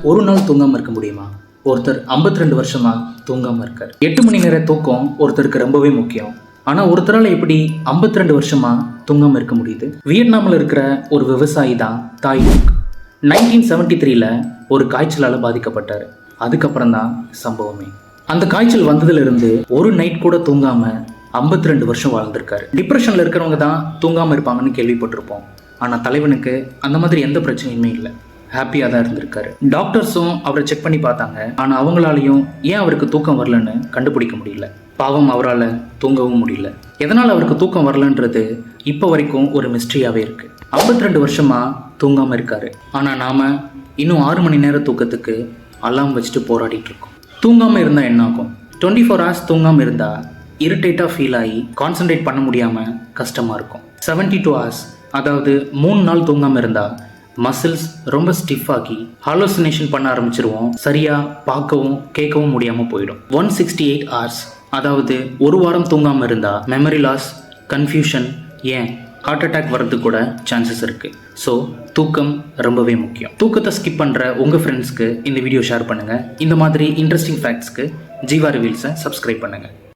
ஒரு நாள் தூங்காமல் இருக்க முடியுமா? ஒருத்தர் 52 வருஷமா தூங்காமல் இருக்கார். 8 மணி நேர தூக்கம் ஒருத்தருக்கு ரொம்பவே முக்கியம். ஆனால் ஒருத்தரால் எப்படி 52 வருஷமா தூங்காமல் இருக்க முடியுது? வியட்நாமில் இருக்கிற ஒரு விவசாயி தான் தாய் டுக். 1973ல் ஒரு காய்ச்சலால் பாதிக்கப்பட்டார். அதுக்கப்புறம் தான் சம்பவமே. அந்த காய்ச்சல் வந்ததுலேருந்து ஒரு நைட் கூட தூங்காமல் 52 வருஷம் வாழ்ந்திருக்காரு. டிப்ரெஷனில் இருக்கிறவங்க தான் தூங்காமல் இருப்பாங்கன்னு கேள்விப்பட்டிருப்போம். ஆனால் தலைவனுக்கு அந்த மாதிரி எந்த பிரச்சனையுமே இல்லை. ஹாப்பியாக தான் இருந்திருக்காரு. டாக்டர்ஸும் அவரை செக் பண்ணி பார்த்தாங்க. ஆனால் அவங்களாலையும் ஏன் அவருக்கு தூக்கம் வரலன்னு கண்டுபிடிக்க முடியல. பாவம், அவரால் தூங்கவும் முடியல. எதனால் அவருக்கு தூக்கம் வரலன்றது இப்போ வரைக்கும் ஒரு மிஸ்ட்ரியாகவே இருக்குது. 52 வருஷமாக தூங்காமல் இருக்காரு. ஆனால் நாம் இன்னும் 6 மணி நேரம் தூக்கத்துக்கு அலாம் வச்சுட்டு போராடிட்டு இருக்கோம். தூங்காமல் இருந்தால் என்ன ஆகும்? 24 hours தூங்காமல் இருந்தால் இரிட்டேட்டாக ஃபீல் ஆகி கான்சன்ட்ரேட் பண்ண முடியாமல் கஷ்டமாக இருக்கும். 72 hours, அதாவது 3 நாள் தூங்காமல் இருந்தால் மசில்ஸ் ரொம்ப ஸ்டிஃப் ஆகி ஹாலோசினேஷன் பண்ண ஆரம்பிச்சிருவோம். சரியாக பார்க்கவும் கேட்கவும் முடியாமல் போயிடும். 168 hours, அதாவது ஒரு வாரம் தூங்காமல் இருந்தால் மெமரி லாஸ், கன்ஃபியூஷன், ஏன் ஹார்ட் அட்டாக் வர்றதுக்கு கூட சான்சஸ் இருக்குது. ஸோ தூக்கம் ரொம்பவே முக்கியம். தூக்கத்தை ஸ்கிப் பண்ணுற உங்கள் ஃப்ரெண்ட்ஸ்க்கு இந்த வீடியோ ஷேர் பண்ணுங்கள். இந்த மாதிரி இன்ட்ரெஸ்டிங் ஃபேக்ட்ஸ்க்கு ஜீவா ரிவீல்ஸை சப்ஸ்கிரைப் பண்ணுங்கள்.